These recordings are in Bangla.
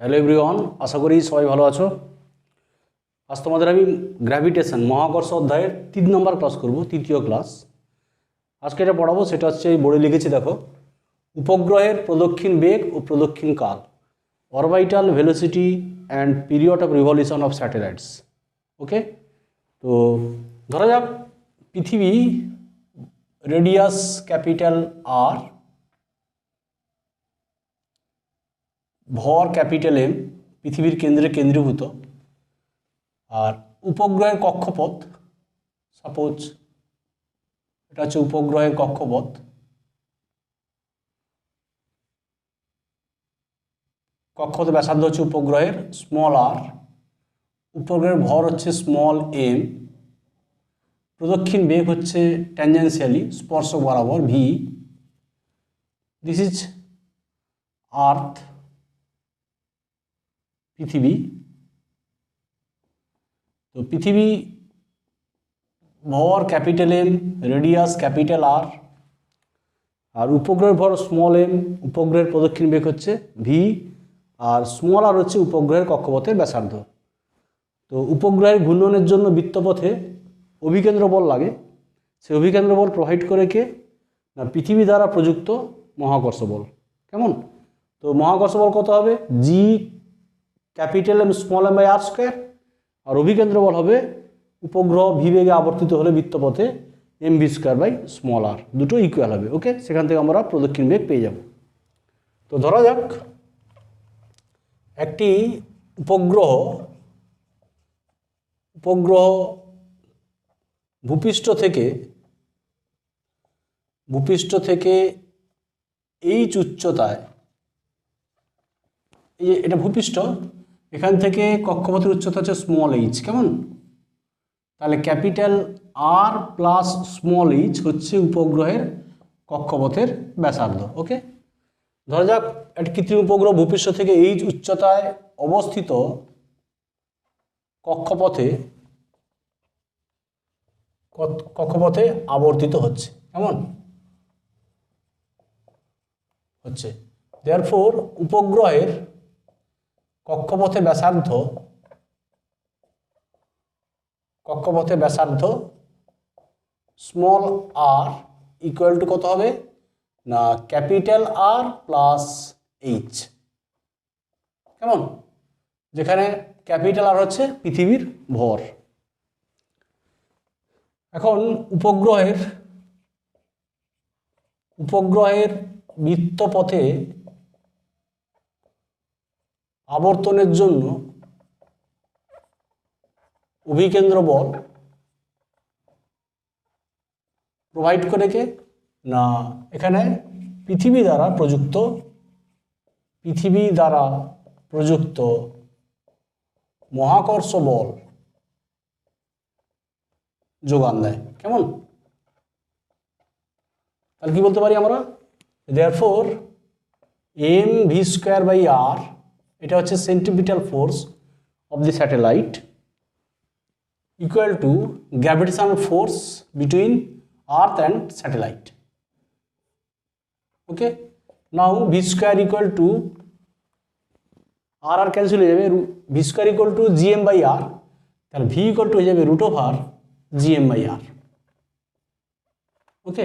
হ্যালো এভরিওয়ান, আশা করি সবাই ভালো আছো। আজ তোমাদের আমি গ্র্যাভিটেশন মহাকর্ষ অধ্যায়ের 3 নম্বর ক্লাস করব, তৃতীয় ক্লাস। আজকে এটা পড়াবো সেটা হচ্ছে এই বোর্ডে লিখেছি দেখো, উপগ্রহের প্রদক্ষিণ বেগ ও প্রদক্ষিণ কাল, orbital velocity and period of revolution of satellites. Okay, তো ধরা যাক পৃথিবী রেডিয়াস ক্যাপিটাল আর, ভর ক্যাপিটাল এম, পৃথিবীর কেন্দ্রে কেন্দ্রীভূত, আর উপগ্রহের কক্ষপথ, সাপোজ এটা হচ্ছে উপগ্রহের কক্ষপথ, কক্ষপথের ব্যাসার্ধ হচ্ছে উপগ্রহের স্মল আর, উপগ্রহের ভর হচ্ছে স্মল এম, প্রদক্ষিণ বেগ হচ্ছে ট্যানজেন্সিয়ালি স্পর্শক বরাবর ভি, দিস ইজ আর্থ পৃথিবী। তো পৃথিবী ভর capital M, radius capital R, আর উপগ্রহের ভর স্মল এম, উপগ্রহের প্রদক্ষিণ বেগ হচ্ছে ভি, আর স্মল আর হচ্ছে উপগ্রহের কক্ষপথের ব্যাসার্ধ। তো উপগ্রহের ঘূর্ণনের জন্য বৃত্তপথে অভিকেন্দ্র বল লাগে, সেই অভিকেন্দ্র বল প্রোভাইড করে কে না পৃথিবী দ্বারা প্রযুক্ত মহাকর্ষ বল। কেমন? তো মহাকর্ষ বল কত হবে? G capital M small M by R square, আর অভিকেন্দ্র বল হবে উপগ্রহ ভি বেগে আবর্তিত হলে বৃত্তপথে M V square by small R, দুটো ইকুয়াল হবে। ওকে, সেখান থেকে আমরা প্রদক্ষিণ বেগ পেয়ে যাব। তো ধরা যাক একটি উপগ্রহ ভূপৃষ্ঠ থেকে এইচ উচ্চতায়, এই যে এটা ভূপৃষ্ঠ, এখান থেকে কক্ষপথের উচ্চতা হচ্ছে স্মল এইচ। কেমন? তাহলে capital R plus small H হচ্ছে উপগ্রহের কক্ষপথের ব্যাসার্ধ। ওকে, ধরা যাক একটা কৃত্রিম উপগ্রহ ভূপৃষ্ঠ থেকে এইচ উচ্চতায় অবস্থিত কক্ষপথে আবর্তিত হচ্ছে। কেমন হচ্ছে? দেয়ারফোর উপগ্রহের কক্ষপথে ব্যাসার্ধ স্মল আর ইকুয়াল টু কত হবে না ক্যাপিটাল আর প্লাস এইচ। কেমন? যেখানে ক্যাপিটাল আর হচ্ছে পৃথিবীর ভর। এখন উপগ্রহের বৃত্তপথে আবর্তনের জন্য অভিকেন্দ্র বল প্রোভাইড করে কে না এখানে পৃথিবী দ্বারা প্রযুক্ত মহাকর্ষ বল যোগান দেয়। কেমন? তাহলে কি বলতে পারি আমরা? Therefore M V square by R, এটা হচ্ছে centripetal force of the satellite, equal to gravitational force between earth and satellite. Okay, now V square equal to R cancel হয়ে যাবে, V square equal to G M by R, তাহলে ভি ইকুয়াল টু হয়ে যাবে root over G M by R. Okay,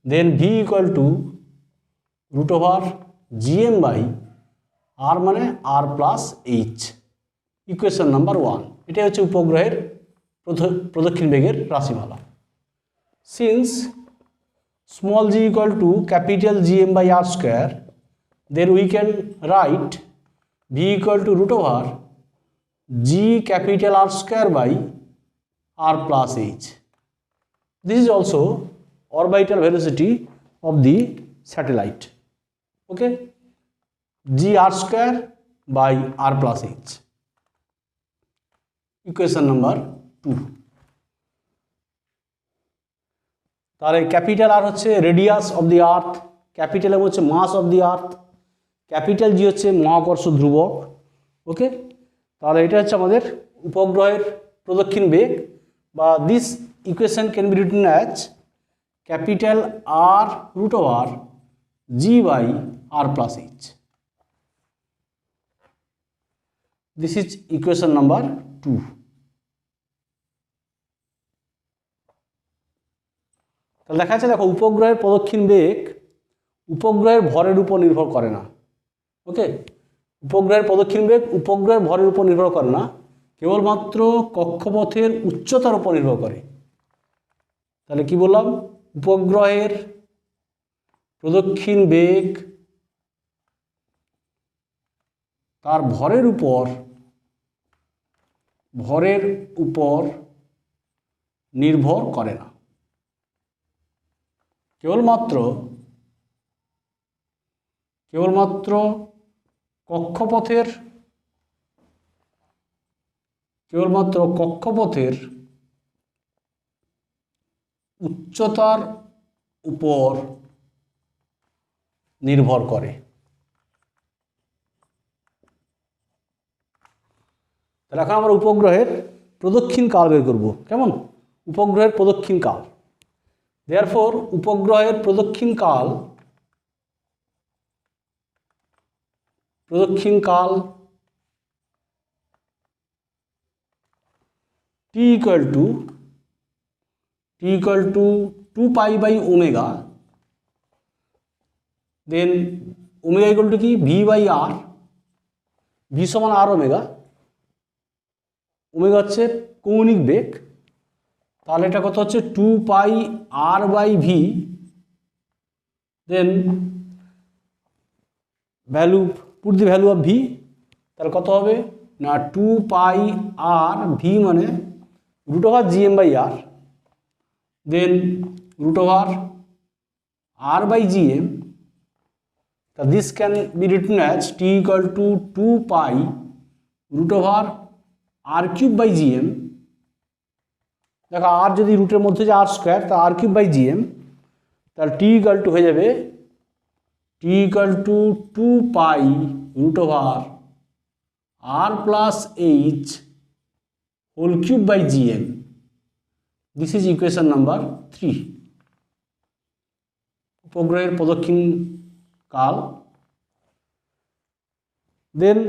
then V equal to root over G M by R, মানে R plus H, equation number 1। এটাই হচ্ছে উপগ্রহের প্রদক্ষিণ বেগের রাশিমালা। Since small G equal to capital G M by R square, then we can write V equal to root over G capital R square by R plus H. This is also orbital velocity of the satellite. Okay, g r square by r plus h, equation number 2. তাহলে ক্যাপিটাল আর হচ্ছে radius of the earth, capital M হচ্ছে mass of the earth, capital G হচ্ছে মহাকর্ষ ধ্রুবক। ওকে, তাহলে এটা হচ্ছে আমাদের উপগ্রহের প্রদক্ষিণ বেগ, বা this equation can be written as capital R root over G by R plus H. This is equation number 2। তাহলে দেখা যাচ্ছে, দেখো উপগ্রহের প্রদক্ষিণ বেগ উপগ্রহের ভরের উপর নির্ভর করে না। ওকে, উপগ্রহের প্রদক্ষিণ বেগ উপগ্রহের ভরের উপর নির্ভর করে না, কেবলমাত্র কক্ষপথের উচ্চতার উপর নির্ভর করে। তাহলে কি বললাম, উপগ্রহের প্রদক্ষিণ বেগ তার ভরের উপর নির্ভর করে না, কেবলমাত্র কক্ষপথের উচ্চতার উপর নির্ভর করে। তাহলে এখন আমরা উপগ্রহের প্রদক্ষিণ কাল বের করব। কেমন? উপগ্রহের প্রদক্ষিণ কাল। দেয়ারফর উপগ্রহের প্রদক্ষিণ কাল t equal to 2 pi by omega, then omega equal to কি v by r, v সমান r ওমেগা, ওমেগা হচ্ছে কৌণিক বেগ, তাহলে এটা কত হচ্ছে 2 pi r by v, then value, put the value of v, তাহলে কত হবে না 2 pi r v মানে √gm/r, then √r/gm, this can be written as t equal to 2 pi √r³ gm। দেখো r যদি রুটের মধ্যে যে r স্কোয়ার, তা r³/gm, তাহলে t equal to হয়ে যাবে t equal to 2 pi √r+h³ This is equation number 3, উপগ্রহের প্রদক্ষিণ কাল। দেন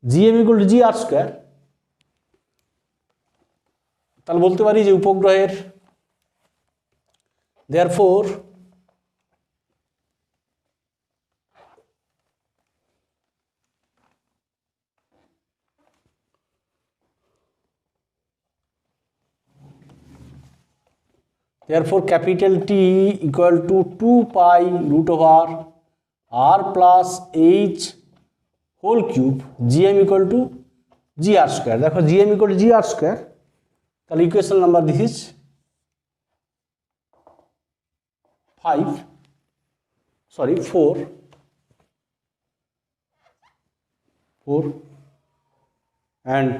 gm equal to gr², তাহলে বলতে পারি যে উপগ্রহের, therefore capital T equal to 2 pi √r+h³ gm equal to gr²। দেখো gm equal to gr², তাহলে equation number this is 4, and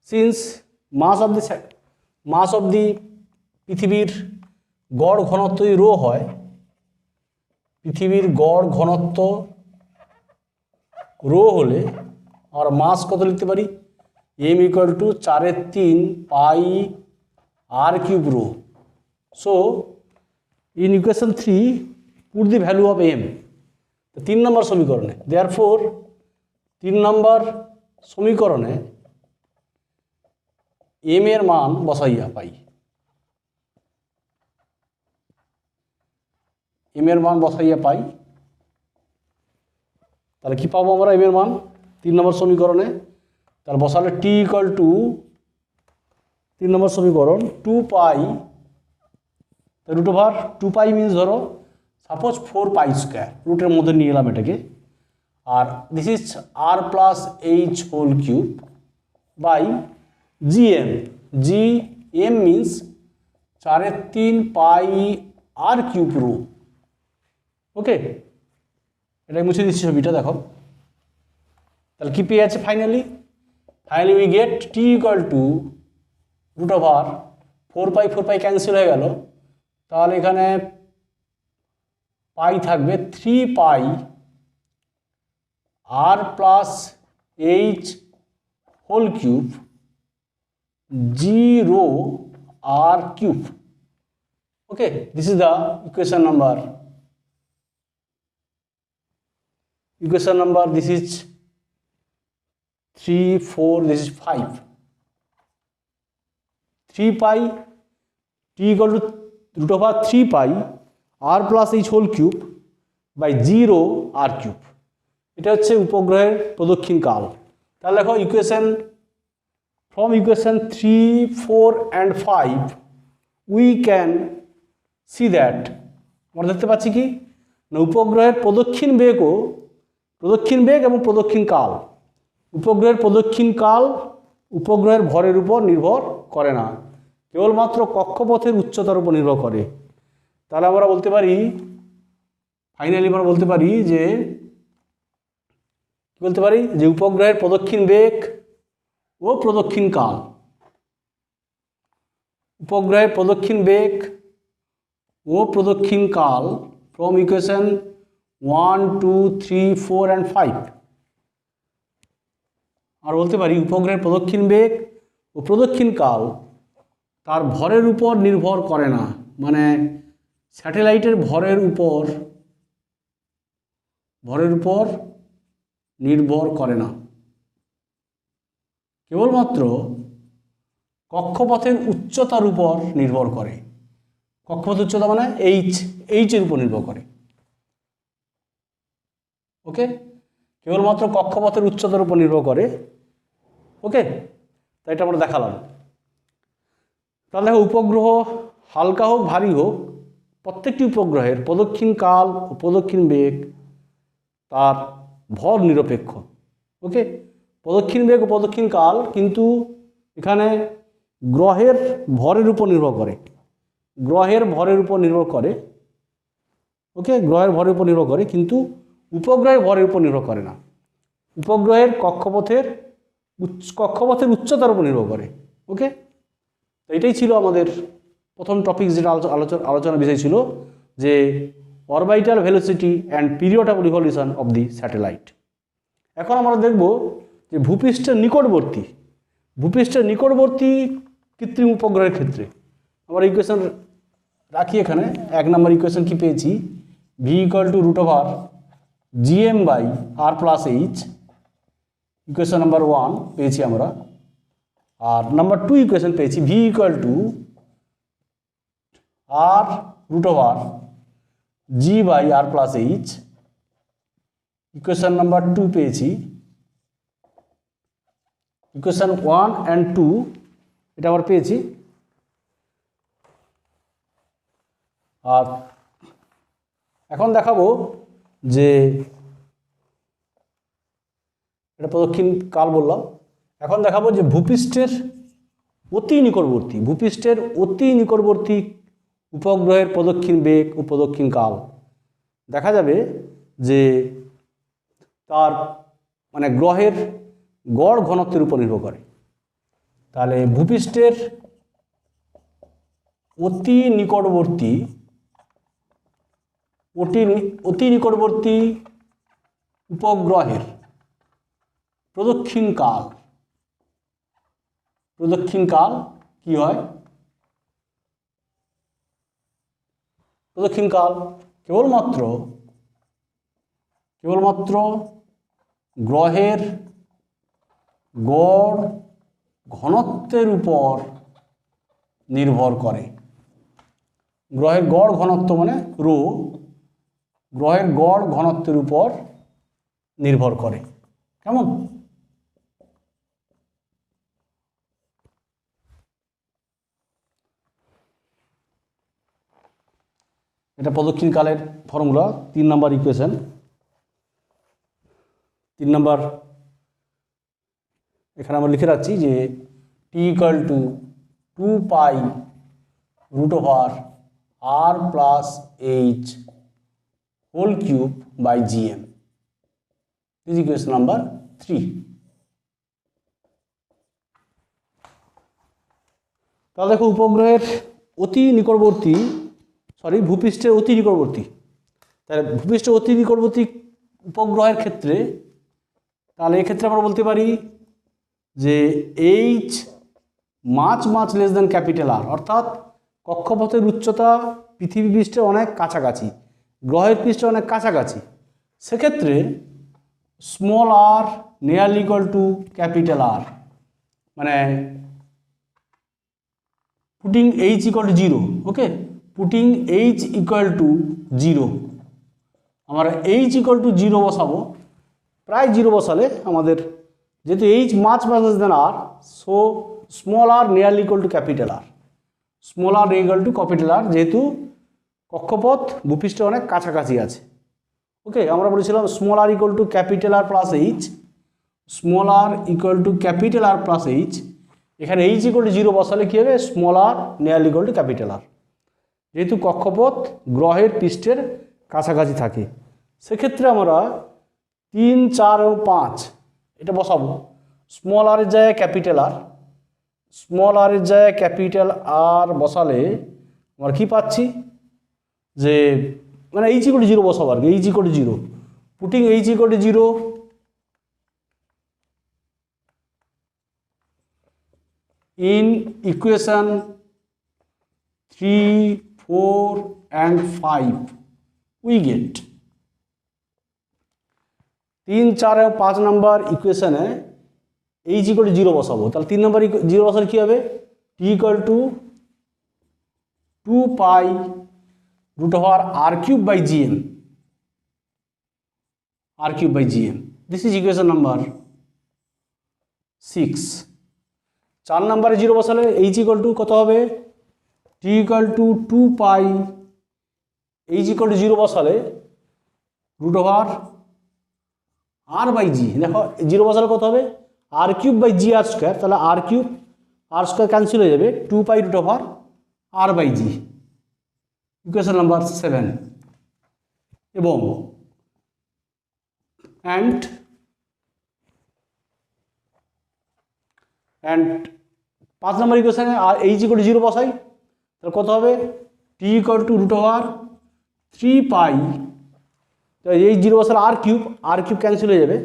since mass of the পৃথিবীর গড় ঘনত্ব রো হয়, পৃথিবীর গড় ঘনত্ব রো হলে আমরা মাস কত লিখতে পারি, m equal to 4/3 pi r³ rho. So in equation 3 put the value of m, 3 number সমীকরণে, দেয়ারফোর 3 নম্বর সমীকরণে m এর মান বসাইয়া পাই, m এর মান বসাইয়া পাই, তাহলে কি পাবো আমরা m এর মান 3 নম্বর সমীকরণে, তাহলে বসালে t equal to 3 নম্বর সমীকরণ 2 pi √2 pi মিনস ধরো সাপোজ 4 pi স্কোয়ার, রুটের মধ্যে নিয়ে এলাম এটাকে, আর this is r+h³ by gm, gm means 4/3 pi r³ rho. Okay, এটাই মুছে দিচ্ছি ছবিটা, দেখো তাহলে কি পেয়ে আছে finally we get t equal to √4 pi cancel হয়ে গেল, তাহলে এখানে পাই থাকবে 3 pi r+h³ g rho r³। Okay, this is the equation number, this is 3, 4, this is 5. 3 pi t equal to root over 3 pi r plus h whole cube by 0 r cube. এটা হচ্ছে উপগ্রহের প্রদক্ষিণ কাল। তাহলে দেখো equation from equation 3, 4 and 5 we can see that আমরা দেখতে পাচ্ছি কি না উপগ্রহের প্রদক্ষিণ বেগ এবং প্রদক্ষিণ কাল, উপগ্রহের প্রদক্ষিণ কাল উপগ্রহের ভরের উপর নির্ভর করে না, কেবলমাত্র কক্ষপথের উচ্চতার উপর নির্ভর করে। তাহলে আমরা বলতে পারি ফাইনালি আমরা বলতে পারি যে কি বলতে পারি যে উপগ্রহের প্রদক্ষিণ বেগ ও প্রদক্ষিণ কাল, উপগ্রহের প্রদক্ষিণ বেগ ও প্রদক্ষিণ কাল ফ্রম ইকুয়েশন 1, 2, 3, 4 and 5 আর বলতে পারি উপগ্রহের প্রদক্ষিণ বেগ ও প্রদক্ষিণ কাল তার ভরের উপর নির্ভর করে না, মানে স্যাটেলাইটের ভরের উপর নির্ভর করে না, কেবলমাত্র কক্ষপথের উচ্চতার উপর নির্ভর করে। কক্ষপথের উচ্চতা মানে এইচের উপর নির্ভর করে। ওকে, কেবলমাত্র কক্ষপথের উচ্চতার উপর নির্ভর করে। ওকে, তাই এটা আমরা দেখালাম। তাহলে দেখো উপগ্রহ হালকা হোক ভারী হোক প্রত্যেকটি উপগ্রহের প্রদক্ষিণ কাল ও প্রদক্ষিণ বেগ তার ভর নিরপেক্ষ। ওকে, প্রদক্ষিণ বেগ ও প্রদক্ষিণ কাল কিন্তু এখানে গ্রহের ভরের উপর নির্ভর করে, গ্রহের ভরের উপর নির্ভর করে। ওকে, গ্রহের ভরের উপর নির্ভর করে কিন্তু উপগ্রহের ভরের উপর নির্ভর করে না, উপগ্রহের কক্ষপথের উচ্চতার উপর নির্ভর করে। ওকে, তো এটাই ছিল আমাদের প্রথম টপিক, যেটা আলোচনা বিষয় ছিল যে orbital velocity and period of revolution of the satellite. এখন আমরা দেখব যে ভূপৃষ্ঠের নিকটবর্তী কৃত্রিম উপগ্রহের ক্ষেত্রে আমরা ইকুয়েশন রাখি। এখানে 1 নম্বর ইকুয়েশন কি পেয়েছি, v = √gm/r+h, ইকুয়েশন নাম্বার 1 পেয়েছি আমরা। আর নাম্বার 2 ইকুয়েশন পেয়েছি v = r√g/r+h, ইকুয়েশন নাম্বার 2 পেয়েছি। ইকুয়েশন 1 and 2 এটা আমরা পেয়েছি। আর এখন দেখাবো যে এটা প্রদক্ষিণ কাল বললাম, এখন দেখাবো যে ভূপৃষ্ঠের অতি নিকটবর্তী উপগ্রহের প্রদক্ষিণ বেগ ও প্রদক্ষিণ কাল দেখা যাবে যে তার মানে গ্রহের গড় ঘনত্বের উপর নির্ভর করে। তাহলে ভূপৃষ্ঠের অতি নিকটবর্তী উপগ্রহের প্রদক্ষিণ কাল কি হয়? প্রদক্ষিণ কাল কেবলমাত্র গ্রহের গড় ঘনত্বের উপর নির্ভর করে। গ্রহের গড় ঘনত্ব মানে রো, গ্রহের গড় ঘনত্বের উপর নির্ভর করে। কেমন? এটা প্রদক্ষিণ কালের ফর্মুলা, 3 নম্বর ইকুয়েশন। 3 নম্বর এখানে আমরা লিখে রাখছি যে t = 2 pi √r+h whole cube by gm. This is equation number 3. তাহলে দেখো উপগ্রহের ভূপৃষ্ঠের অতি নিকটবর্তী, তাহলে ভূপৃষ্ঠের অতি নিকটবর্তী উপগ্রহের ক্ষেত্রে তাহলে এক্ষেত্রে আমরা বলতে পারি যে h much less than R, অর্থাৎ কক্ষপথের উচ্চতা পৃথিবী পৃষ্ঠে অনেক কাছাকাছি, গ্রহের পৃষ্ঠে অনেক কাছাকাছি, সেক্ষেত্রে small r nearly equal to capital R, মানে putting H equal to zero. Okay, putting H equal to zero, আমরা এইচ ইকুয়াল টু জিরো বসাবো। প্রায় জিরো বসালে আমাদের, যেহেতু H much much than R, so small R nearly equal to capital R, small R equal to capital R, যেহেতু কক্ষপথ ভূপৃষ্ঠে অনেক কাছাকাছি আছে। ওকে, আমরা বলেছিলাম small R equal to capital R plus H, small R equal to capital R plus H. এখানে এইচ ইকুয়াল টু জিরো বসালে কী হবে, small R nearly equal to capital R, যেহেতু কক্ষপথ গ্রহের পৃষ্ঠের কাছাকাছি থাকে। সেক্ষেত্রে আমরা 3, 4 এবং 5 এটা বসাবো। স্মল আরের জায়গায় ক্যাপিটাল আর, স্মল আরের জায়গায় ক্যাপিটাল আর বসালে আমরা কী পাচ্ছি, যে মানে এইচ ইকুয়াল টু জিরো বসাবো আর কি, H equal to zero, putting H equal to zero in equation 3, 4 and 5 we get 3, 4 এবং 5 নম্বর ইকুয়েশনে এইচ ইকুয়াল টু জিরো বসাবো। তাহলে 3 নম্বর জিরো বসালে কী হবে, T equal to 2 pi root over R cube by GM, R cube by GM. This is equation number 6। 4 নম্বরে জিরো বসালে এইচ ইকুয়াল টু কত হবে, T equal to 2 pi, H equal to zero বসালে root over R by G. দেখো জিরো বসালে কত হবে, R cube by G R square, তাহলে R cube R square cancel হয়ে যাবে, 2 pi root over R by G, equation number 7। এবং অ্যান্ড 5 নম্বর ইকুয়েশনে আর এইচ ইকুয়াল টু জিরো বসাই, তাহলে কত হবে, T equal to root over 3 pi, এই জিরো বসালে আর কিউব ক্যান্সেল হয়ে যাবে,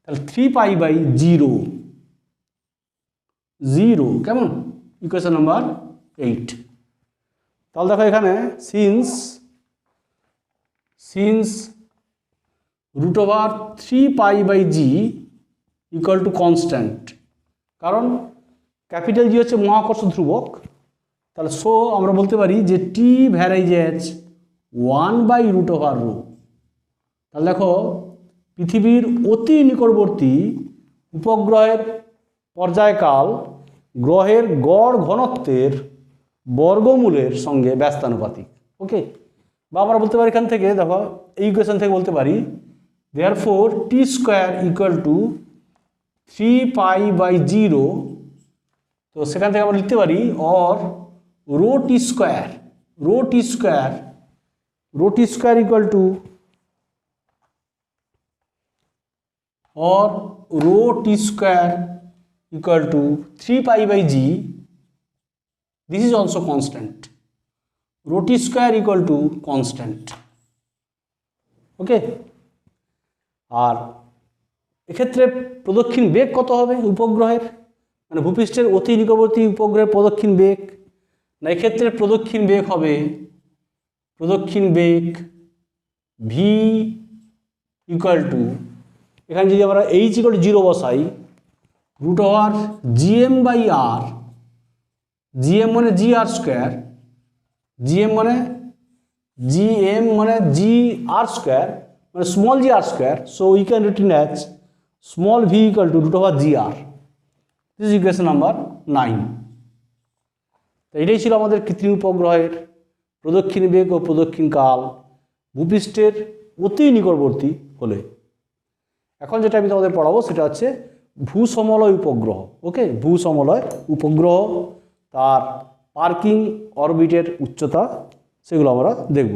তাহলে 3 পাই বাই জিরো, কেমন, ইকুয়েশন নাম্বার 8। তাহলে দেখো এখানে since root over 3 pi by G equal to constant, কারণ ক্যাপিটাল জি হচ্ছে মহাকর্ষ ধ্রুবক, তাহলে সো আমরা বলতে পারি যে T varies as 1 by root over rho. তাহলে দেখো পৃথিবীর অতি নিকটবর্তী উপগ্রহের পর্যায়কাল গ্রহের গড় ঘনত্বের বর্গমূলের সঙ্গে ব্যস্তানুপাতিক। ওকে, বা আমরা বলতে পারি এখান থেকে, দেখো এই ইকুয়েশন থেকে বলতে পারি, therefore T square equal to 3 pi by zero, তো সেখান থেকে আমরা লিখতে পারি or rho T square equal to or rho t square equal to 3 pi by g, this is also constant, rho t square equal to constant. ওকে, আর এক্ষেত্রে প্রদক্ষিণ বেগ কত হবে উপগ্রহের, মানে ভূপৃষ্ঠের অতি নিকটবর্তী উপগ্রহের প্রদক্ষিণ বেগ, না এক্ষেত্রে প্রদক্ষিণ বেগ হবে, প্রদক্ষিণ বেগ ভি ইকুয়াল টু, এখানে যদি আমরা এইচ ইকুয়াল টু জিরো বসাই, root over GM by R, GM মানে জি আর স্কোয়ার, জিএম মানে জিএম মানে জি আর স্কোয়ার, মানে small G R square, so we can written as small V equal to root over G R. This is equation number 9। তো এটাই ছিল আমাদের কৃত্রিম উপগ্রহের প্রদক্ষিণ বেগ ও প্রদক্ষিণ কাল ভূপৃষ্ঠের অতি নিকটবর্তী হলে। এখন যেটা আমি তোমাদের পড়াবো সেটা হচ্ছে ভূসমলয় উপগ্রহ। ওকে, ভূসমলয় উপগ্রহ, তার পার্কিং অরবিটের উচ্চতা, সেগুলো আমরা দেখব।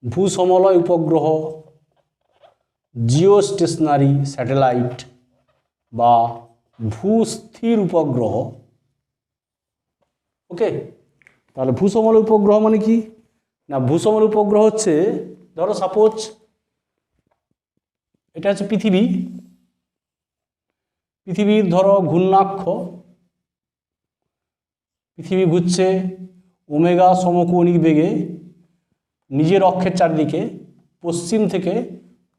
ভূসমলয় উপগ্রহ, জিওস্টেশনারি স্যাটেলাইট বা ভূস্থির উপগ্রহ। ওকে, তাহলে ভূসমলয় উপগ্রহ মানে কি না, ভূসমলয় উপগ্রহ হচ্ছে, ধরো সাপোজ এটা হচ্ছে পৃথিবী। পৃথিবীর ধরো ঘূর্ণাক্ষ, পৃথিবী ঘুরছে ওমেগা সমকৌণিক বেগে নিজের অক্ষের চারদিকে, পশ্চিম থেকে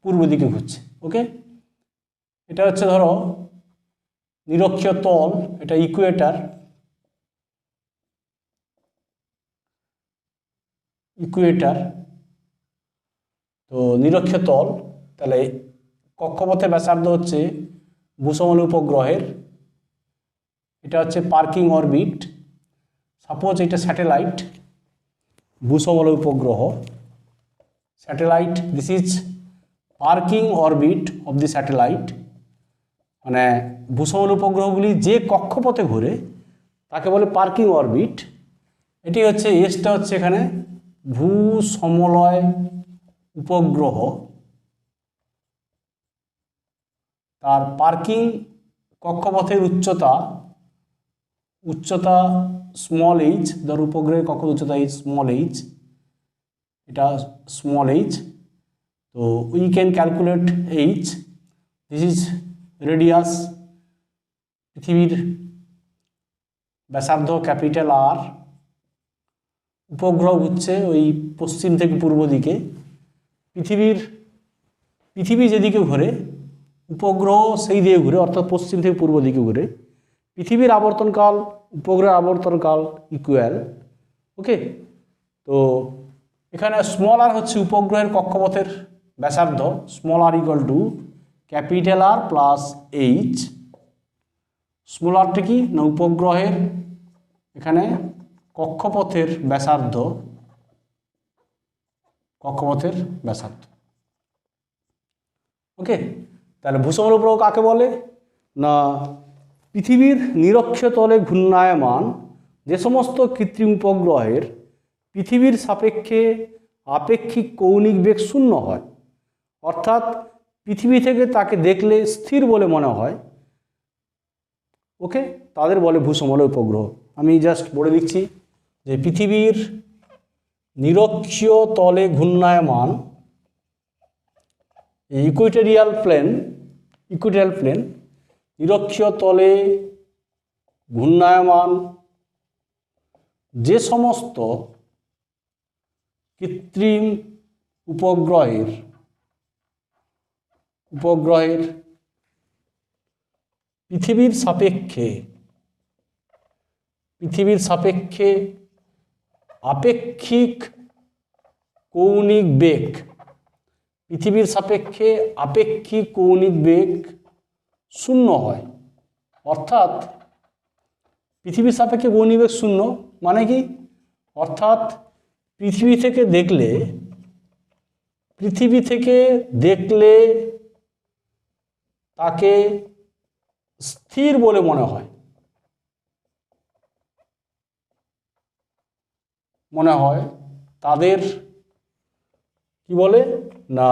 পূর্ব দিকে ঘুরছে। ওকে, এটা হচ্ছে ধরো নিরক্ষীয় তল, এটা ইকুয়েটার। তো নিরক্ষীয় তল, তাহলে কক্ষপথের ব্যাসার্ধ হচ্ছে ভূসমল উপগ্রহের, এটা হচ্ছে পার্কিং অরবিট। সাপোজ এটা স্যাটেলাইট, ভূসমল উপগ্রহ satellite, this is parking orbit of the satellite. মানে ভূসমল উপগ্রহগুলি যে কক্ষপথে ঘুরে তাকে বলে পার্কিং অরবিট। এটি হচ্ছে এসটা হচ্ছে এখানে ভূসমলয় উপগ্রহ, তার পার্কিং কক্ষপথের উচ্চতা স্মল এইচ, ধর উপগ্রহের কক্ষপথ উচ্চতা এইচ, স্মল এইচ, এটা স্মল এইচ। তো we can calculate H, this is radius, পৃথিবীর ব্যাসার্ধ ক্যাপিটাল আর, উপগ্রহ হচ্ছে ওই পশ্চিম থেকে পূর্ব দিকে, পৃথিবী যেদিকে ঘুরে উপগ্রহ সেই দিকে ঘুরে, অর্থাৎ পশ্চিম থেকে পূর্ব দিকে ঘুরে। পৃথিবীর আবর্তনকাল উপগ্রহের আবর্তনকাল ইকুয়াল। ওকে, তো এখানে স্মল আর হচ্ছে উপগ্রহের কক্ষপথের ব্যাসার্ধ, small R equal to capital R plus H. Small আরটা কি না উপগ্রহের এখানে কক্ষপথের ব্যাসার্ধ, ওকে। তাহলে ভূসমল উপগ্রহ কাকে বলে না পৃথিবীর নিরক্ষীয় তলে ঘূর্ণায়মান যে সমস্ত কৃত্রিম উপগ্রহের পৃথিবীর সাপেক্ষে আপেক্ষিক কৌণিক বেগ শূন্য হয়, অর্থাৎ পৃথিবী থেকে তাকে দেখলে স্থির বলে মনে হয়, ওকে, তাদের বলে ভূসমল উপগ্রহ। আমি জাস্ট বলে দিচ্ছি যে পৃথিবীর নিরক্ষীয় তলে ঘূর্ণায়মান ইকুইটোরিয়াল প্লেন, নিরক্ষীয় তলে ঘূর্ণায়মান যে সমস্ত কৃত্রিম উপগ্রহের পৃথিবীর সাপেক্ষে আপেক্ষিক কৌণিক বেগ, শূন্য হয়, অর্থাৎ পৃথিবীর সাপেক্ষে কৌণিক বেগ শূন্য মানে কি, অর্থাৎ পৃথিবী থেকে দেখলে তাকে স্থির বলে মনে হয়, তাদের কি বলে না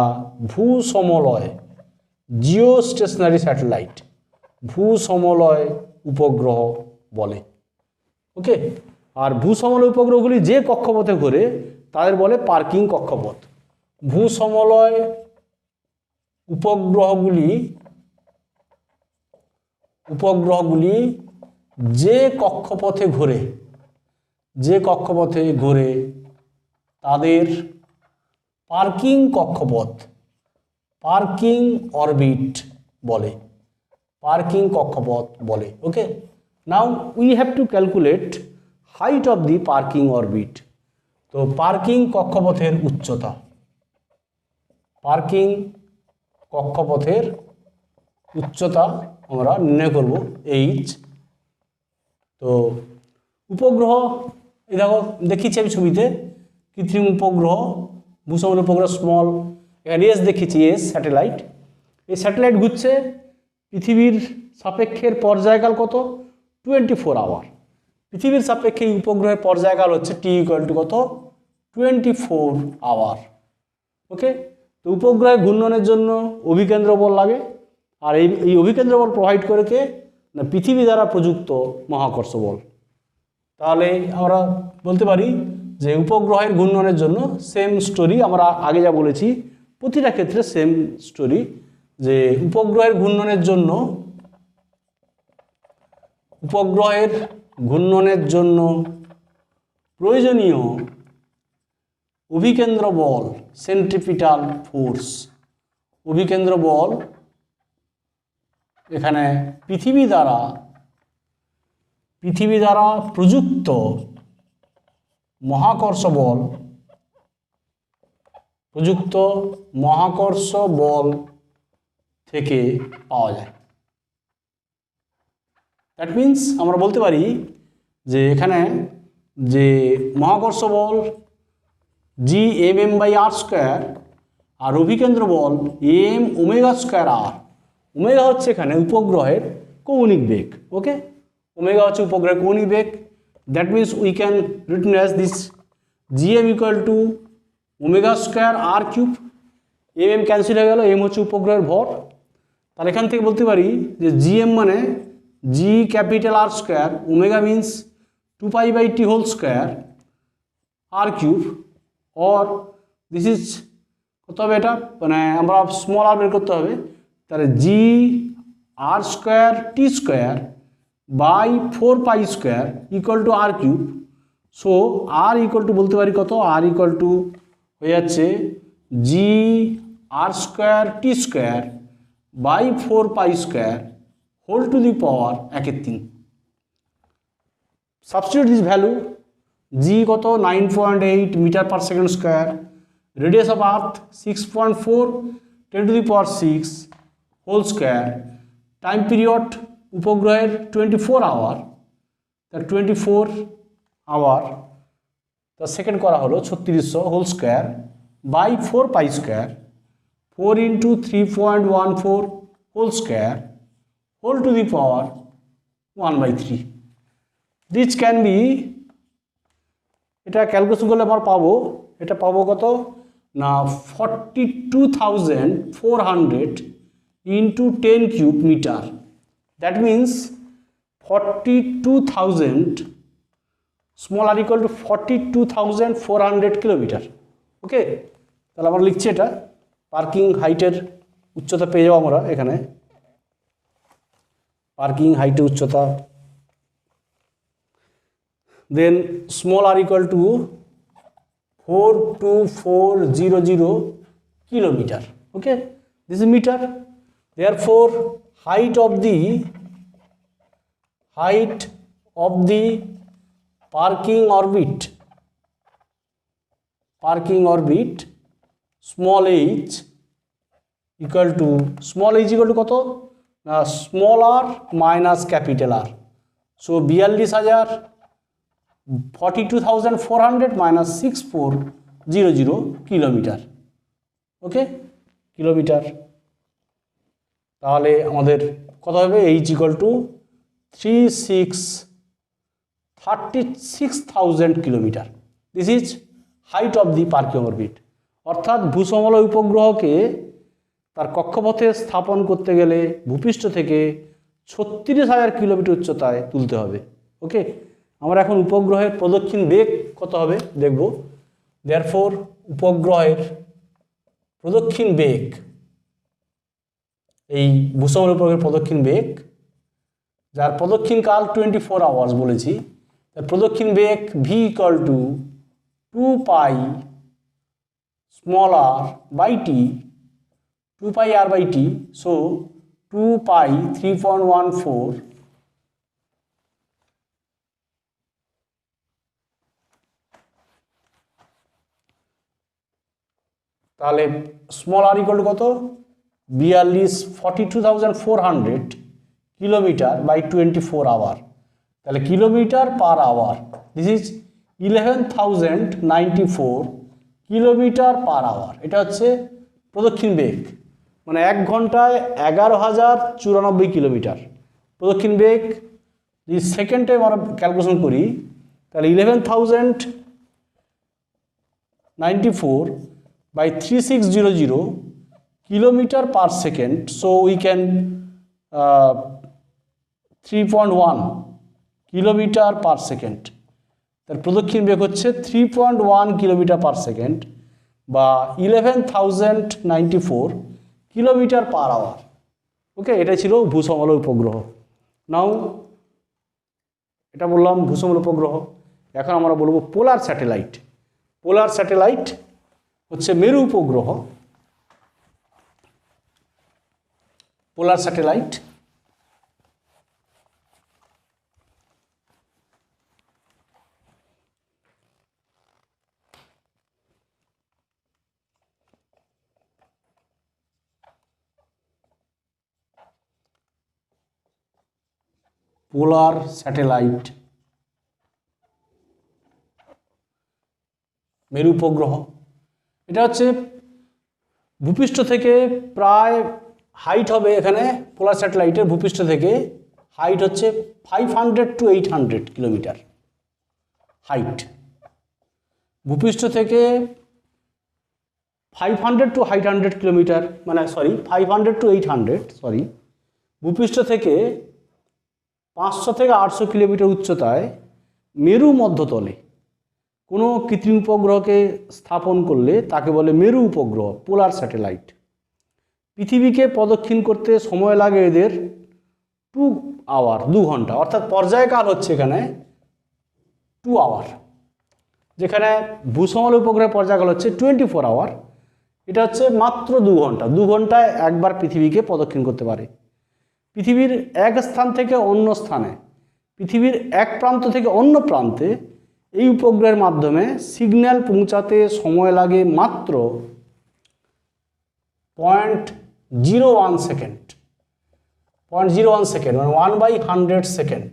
ভূসমলয়, জিও স্টেশনারি স্যাটেলাইট, ভূসমলয় উপগ্রহ বলে। ওকে, আর ভূসমলয় উপগ্রহগুলি যে কক্ষপথে ঘোরে তাদের বলে পার্কিং কক্ষপথ। ভূসমলয় উপগ্রহগুলি যে কক্ষপথে ঘোরে তাদের পার্কিং কক্ষপথ, পার্কিং অরবিট বলে, okay. Now we have to calculate height of the parking orbit. তো পার্কিং কক্ষপথের উচ্চতা, আমরা নির্ণয় করব এইচ। তো উপগ্রহ এই দেখো দেখিয়েছি আমি ছবিতে, কৃত্রিম উপগ্রহ, ভূসমল উপগ্রহ স্মল, এখানে এস দেখিয়েছি, এস স্যাটেলাইট। এই স্যাটেলাইট ঘুরছে পৃথিবীর সাপেক্ষের পর্যায়কাল কত 24 আওয়ার। পৃথিবীর সাপেক্ষে এই উপগ্রহের পর্যায়কাল হচ্ছে টি ইকুয়াল টু কত 24 আওয়ার। ওকে, তো উপগ্রহের ঘূর্ণনের জন্য অভিকেন্দ্র বল লাগে, আর এই অভিকেন্দ্র বল প্রোভাইড করে কে না পৃথিবী দ্বারা প্রযুক্ত মহাকর্ষ বল। তাহলে আমরা বলতে পারি যে উপগ্রহের ঘূর্ণনের জন্য সেম স্টোরি, আমরা আগে যা বলেছি প্রতিটা ক্ষেত্রে সেম স্টোরি, যে উপগ্রহের ঘূর্ণনের জন্য প্রয়োজনীয় অভিকেন্দ্র বল সেন্ট্রিপিটাল ফোর্স, অভিকেন্দ্র বল এখানে পৃথিবী দ্বারা প্রযুক্ত মহাকর্ষ বল থেকে পাওয়া যায়। দ্যাট মিন্স আমরা বলতে পারি যে এখানে যে মহাকর্ষ বল G(m)/r² আর অভিকেন্দ্র বল m(ω²r), ওমেগা হচ্ছে এখানে উপগ্রহের কৌণিক বেগ। ওকে, ওমেগা হচ্ছে উপগ্রহের কৌণিক বেগ। That means we can written as this Gm = ω²r³। m cancel হয়ে গেল, m হচ্ছে উপগ্রহের ভর। তাহলে এখান থেকে বলতে পারি যে Gm মানে G⁻R², omega means 2π/t² r³ or this is কত হবে, এটা মানে আমরা স্মল আর বের করতে হবে। তাহলে G(r²t²/4π² = r³। সো r বলতে পারি কত, r হয়ে যাচ্ছে G(r²t²/4π² whole to the power 1/3। Substitute this value. G কত 9.8 m/s², radius of earth 6.4 10⁶ whole square, time period উপগ্রহের 24 আওয়ার, তার 24 আওয়ার তার সেকেন্ড করা হলো 3600 whole square by 4π², 4 × 3.14 whole square whole to the power 1/3। This can be, এটা ক্যালকুলেশন করলে আমরা পাবো কত না 42,400 × 10³ metre. That means 42,000 small R = 42,400 kilometre. Okay, তাহলে আমরা লিখছি এটা পার্কিং হাইটের উচ্চতা পেয়ে যাবো আমরা এখানে। পার্কিং হাইটের উচ্চতা, then small R = 42400 kilometre. Okay, this is metre. Therefore height of the parking orbit small h equal to কত না small r minus capital R। So 42,400 minus 6400 kilometre. Okay, kilometre. তাহলে আমাদের কত হবে, h = 36,000 kilometre. This is height of the parking orbit. অর্থাৎ ভূসমলয় উপগ্রহকে তার কক্ষপথে স্থাপন করতে গেলে ভূপৃষ্ঠ থেকে 36,000 কিলোমিটার উচ্চতায় তুলতে হবে। ওকে, আমরা এখন উপগ্রহের প্রদক্ষিণ বেগ কত হবে দেখব। দেয়ারফর উপগ্রহের প্রদক্ষিণ বেগ, এই ভূসমলয় উপগ্রহের প্রদক্ষিণ বেগ যার প্রদক্ষিণ কাল 24 আওয়ার্স বলেছি, তার প্রদক্ষিণ বেগ v = 2πr/t 2πr/t। সো 2π 3.14 তাহলে স্মল আর = কত 42,400 কিলোমিটার বাই 24 আওয়ার। তাহলে kilometre per hour, this is 11,094 kilometre per hour. এটা হচ্ছে প্রদক্ষিণ বেগ, মানে 1 ঘন্টায় 11,094 কিলোমিটার প্রদক্ষিণ বেগ। যদি সেকেন্ডে আমরা ক্যালকুলেশন করি তাহলে 11,094 by 3600 kilometer per second. So we can 3.1 kilometre per second. তার প্রদক্ষিণ বেগ হচ্ছে 3.1 কিলোমিটার পার সেকেন্ড বা 11,094 কিলোমিটার পার আওয়ার। ওকে, এটা ছিল ভূসমল উপগ্রহ। নাও এটা বললাম ভূসমল উপগ্রহ। এখন আমরা বলবো পোলার স্যাটেলাইট। পোলার স্যাটেলাইট হচ্ছে মেরু উপগ্রহ। পোলার স্যাটেলাইট পোলার স্যাটেলাইট মেরু উপগ্রহ। এটা হচ্ছে ভূপৃষ্ঠ থেকে প্রায় হাইট হবে, এখানে পোলার স্যাটেলাইটের ভূপৃষ্ঠ থেকে হাইট হচ্ছে 500 to 800 কিলোমিটার হাইট। ভূপৃষ্ঠ থেকে 500 to 800 কিলোমিটার, মানে 500 to 800, ভূপৃষ্ঠ থেকে 500 থেকে 800 কিলোমিটার উচ্চতায় মেরু মধ্যতলে কোনো কৃত্রিম উপগ্রহকে স্থাপন করলে তাকে বলে মেরু উপগ্রহ, পোলার স্যাটেলাইট। পৃথিবীকে প্রদক্ষিণ করতে সময় লাগে এদের 2 আওয়ার, 2 ঘন্টা, অর্থাৎ পর্যায়কাল হচ্ছে এখানে 2 আওয়ার। যেখানে ভূসমল উপগ্রহের পর্যায়কাল হচ্ছে 24 আওয়ার, এটা হচ্ছে মাত্র 2 ঘন্টা। 2 ঘন্টায় একবার পৃথিবীকে প্রদক্ষিণ করতে পারে। পৃথিবীর এক স্থান থেকে অন্য স্থানে, পৃথিবীর এক প্রান্ত থেকে অন্য প্রান্তে এই উপগ্রহের মাধ্যমে সিগন্যাল পৌঁছাতে সময় লাগে মাত্র 0.01 সেকেন্ড। 0.01 সেকেন্ড মানে 1/100 সেকেন্ড।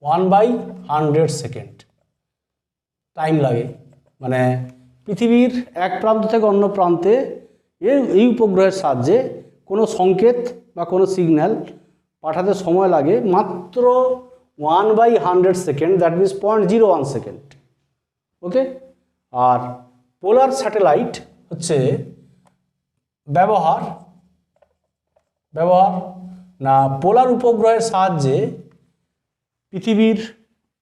1/100 সেকেন্ড টাইম লাগে। মানে পৃথিবীর এক প্রান্ত থেকে অন্য প্রান্তে এই উপগ্রহের সাহায্যে কোনো সংকেত বা কোনো সিগন্যাল পাঠাতে সময় লাগে মাত্র 1/100 second, that means 0.01 second. Okay, আর পোলার স্যাটেলাইট হচ্ছে ব্যবহার না পোলার উপগ্রহের সাহায্যে পৃথিবীর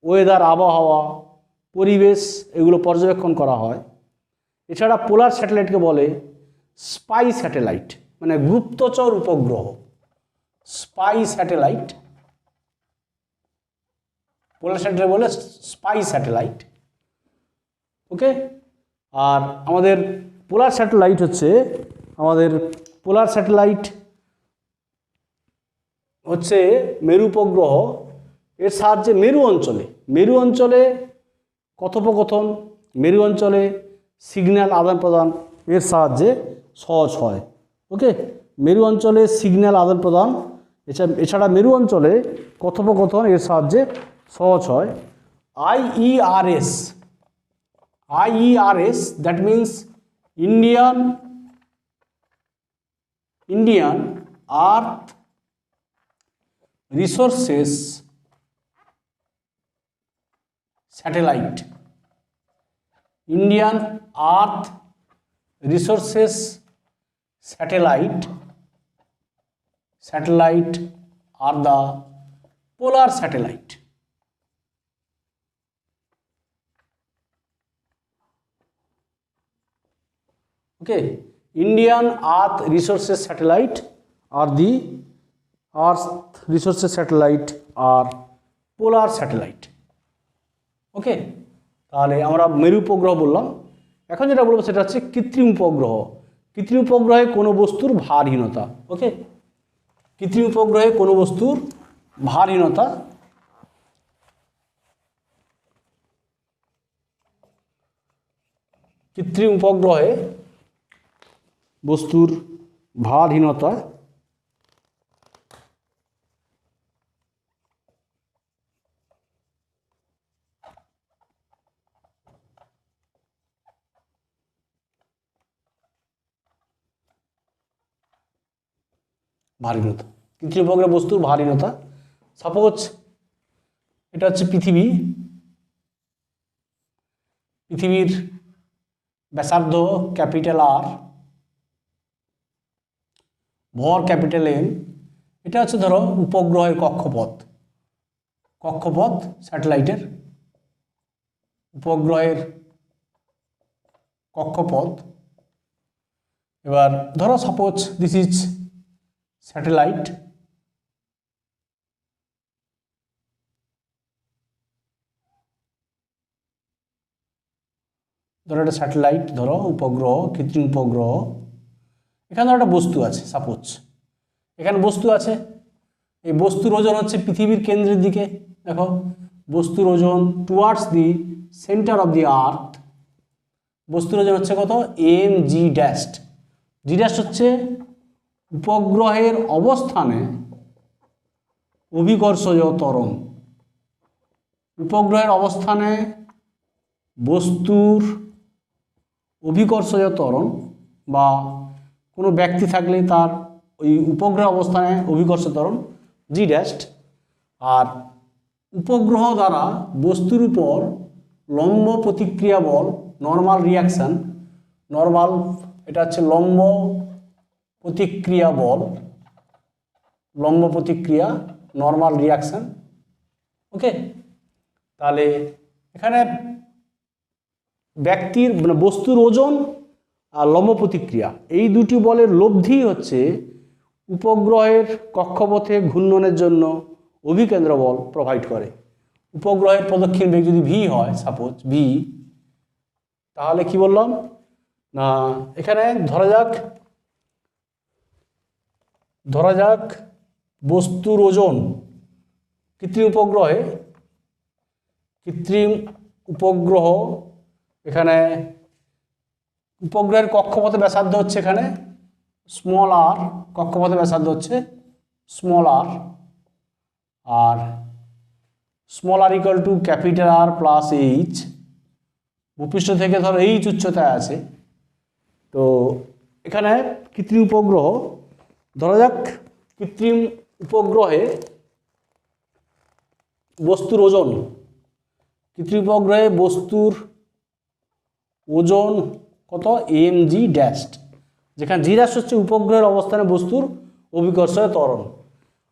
ওয়েদার, আবহাওয়া, পরিবেশ এগুলো পর্যবেক্ষণ করা হয়। এছাড়া পোলার স্যাটেলাইটকে বলে স্পাই স্যাটেলাইট, মানে গুপ্তচর উপগ্রহ। স্পাই স্যাটেলাইট, পোলার স্যাটেলাইট বলে স্পাই স্যাটেলাইট। ওকে, আর আমাদের পোলার স্যাটেলাইট হচ্ছে মেরু উপগ্রহ। এর সাহায্যে মেরু অঞ্চলে কথোপকথন, মেরু অঞ্চলে সিগন্যাল আদান প্রদান এর সাহায্যে সহজ হয়। ওকে, মেরু অঞ্চলে সিগন্যাল আদান প্রদান, এছাড়া মেরু অঞ্চলে কথোপকথন এর সাহায্যে সহজ হয়। IERS, that means Indian Earth Resources Satellite. Indian Earth Resources Satellite are the polar satellite. Okay, Indian Earth Resources Satellite are the Earth Resources Satellite are polar satellite. ওকে, তাহলে আমরা মেরু উপগ্রহ বললাম। এখন যেটা বলবো সেটা হচ্ছে কৃত্রিম উপগ্রহ। কৃত্রিম উপগ্রহে কোনো বস্তুর ভারহীনতা। ওকে, কৃত্রিম উপগ্রহে কোনো বস্তুর ভারহীনতা। কৃত্রিম উপগ্রহে বস্তুর ভারহীনতা কৃত্রিম উপগ্রহে বস্তুর ভারহীনতা। সাপোজ এটা হচ্ছে পৃথিবীর ব্যাসার্ধ ক্যাপিটাল আর, ভর ক্যাপিটাল এম। এটা হচ্ছে ধরো উপগ্রহের কক্ষপথ স্যাটেলাইটের উপগ্রহের কক্ষপথ। এবার ধরো সাপোজ দিস ইজ স্যাটেলাইট, ধরো একটা স্যাটেলাইট, ধরো উপগ্রহ, কৃত্রিম উপগ্রহ, এখানে ধরো একটা বস্তু আছে, সাপোজ এখানে বস্তু আছে, এই বস্তুর ওজন হচ্ছে পৃথিবীর কেন্দ্রের দিকে, দেখো বস্তুর ওজন towards the centre of the earth, বস্তুর ওজন হচ্ছে কত এম জি ড্যাস্ট, জি ড্যাস্ট হচ্ছে উপগ্রহের অবস্থানে অভিকর্ষজ ত্বরণ, উপগ্রহের অবস্থানে বস্তুর অভিকর্ষজ ত্বরণ বা কোনো ব্যক্তি থাকলে তার ওই উপগ্রহ অবস্থানে অভিকর্ষ ত্বরণ জি ড্যাস্ট, আর উপগ্রহ দ্বারা বস্তুর উপর লম্ব প্রতিক্রিয়া বল নর্মাল রিয়াকশান, নর্মাল এটা হচ্ছে লম্ব প্রতিক্রিয়া বল, লম্ব প্রতিক্রিয়া নর্মাল রিয়াকশান। ওকে, তাহলে এখানে ব্যক্তির মানে বস্তুর ওজন আর লম্ব প্রতিক্রিয়া এই দুটি বলের লব্ধি হচ্ছে উপগ্রহের কক্ষপথে ঘূর্ণনের জন্য অভিকেন্দ্র বল প্রোভাইড করে। উপগ্রহের প্রদক্ষিণ বেগ যদি ভি হয়, সাপোজ ভি, তাহলে কি বললাম না এখানে ধরা যাক বস্তুর ওজন কৃত্রিম উপগ্রহ এখানে উপগ্রহের কক্ষপথে ব্যাসার্ধ হচ্ছে এখানে স্মল আর, কক্ষপথে ব্যাসার্ধ হচ্ছে small R small R equal to capital R plus H, ভূপৃষ্ঠ থেকে ধরো এইচ উচ্চতায় আছে। তো এখানে কৃত্রিম উপগ্রহ, ধরা যাক কৃত্রিম উপগ্রহে বস্তুর ওজন, কৃত্রিম উপগ্রহে বস্তুর ওজন কত এম জি ড্যাস্ট, যেখানে জি ড্যাস্ট হচ্ছে উপগ্রহের অবস্থানে বস্তুর অভিকর্ষজ ত্বরণ,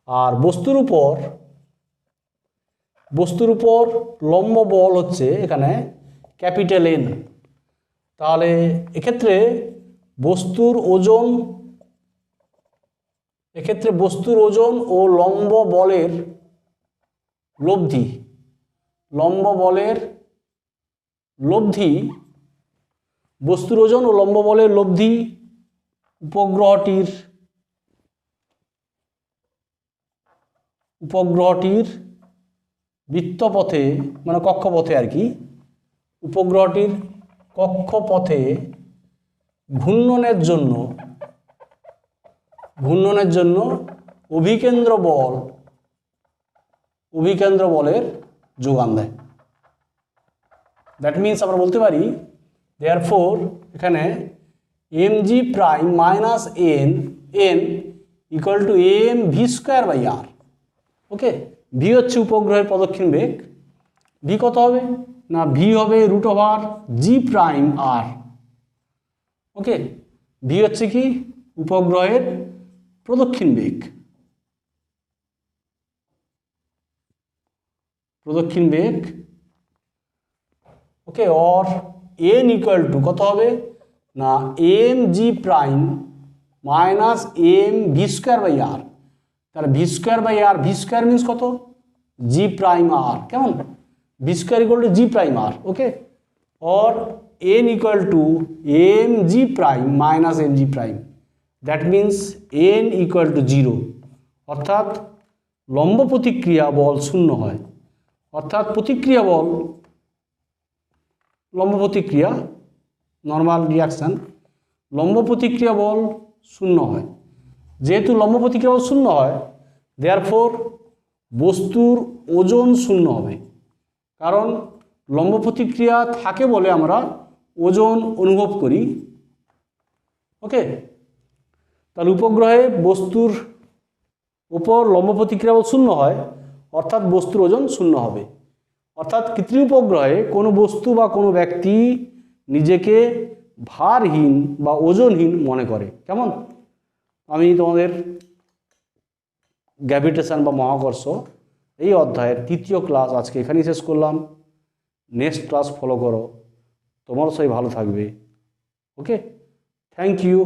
আর বস্তুর উপর লম্ব বল হচ্ছে এখানে ক্যাপিটাল এন। তাহলে এক্ষেত্রে বস্তুর ওজন ও লম্ব বলের লব্ধি, বস্তুর ওজন ও লম্ব বলের লব্ধি উপগ্রহটির বৃত্তপথে মানে কক্ষপথে আর কি, উপগ্রহটির কক্ষপথে ঘূর্ণনের জন্য অভিকেন্দ্র বলের যোগান দেয়। দ্যাট মিনস আমরা বলতে পারি দেয়ারফোর এখানে M G prime minus N equal to M V square by R. Okay, V হচ্ছে উপগ্রহের প্রদক্ষিণ বেগ, ভি কত হবে না ভি হবে root over G prime R. Okay, V হচ্ছে কি উপগ্রহের প্রদক্ষিণ বেগ, okay, or N equal to কত হবে না M G prime minus M V square by R. তাহলে V square by R, V square means কত জি প্রাইম আর, কেমন V square equal to G prime R. Okay, or N equal to M G prime minus M G prime, that means N equal two 0, অর্থাৎ লম্ব প্রতিক্রিয়া বল শূন্য হয়, অর্থাৎ লম্ব প্রতিক্রিয়া নর্মাল রিয়াকশান, লম্ব প্রতিক্রিয়া বল শূন্য হয়। যেহেতু লম্ব প্রতিক্রিয়া বল শূন্য হয়, দেয়ারফোর বস্তুর ওজন শূন্য হবে, কারণ লম্ব প্রতিক্রিয়া থাকে বলে আমরা ওজন অনুভব করি। ওকে, তাহলে উপগ্রহে বস্তুর উপর লম্ব প্রতিক্রিয়া বল শূন্য হয়, অর্থাৎ বস্তুর ওজন শূন্য হবে, অর্থাৎ কৃত্রিম উপগ্রহে কোনো বস্তু বা কোনো ব্যক্তি নিজেকে ভারহীন বা ওজনহীন মনে করে। কেমন, আমি তোমাদের গ্র্যাভিটেশন বা মহাকর্ষ এই অধ্যায়ের 3য় ক্লাস আজকে এখানেই শেষ করলাম। নেক্সট ক্লাস ফলো করো, তোমার সবাই ভালো থাকবে। ওকে, থ্যাংক ইউ।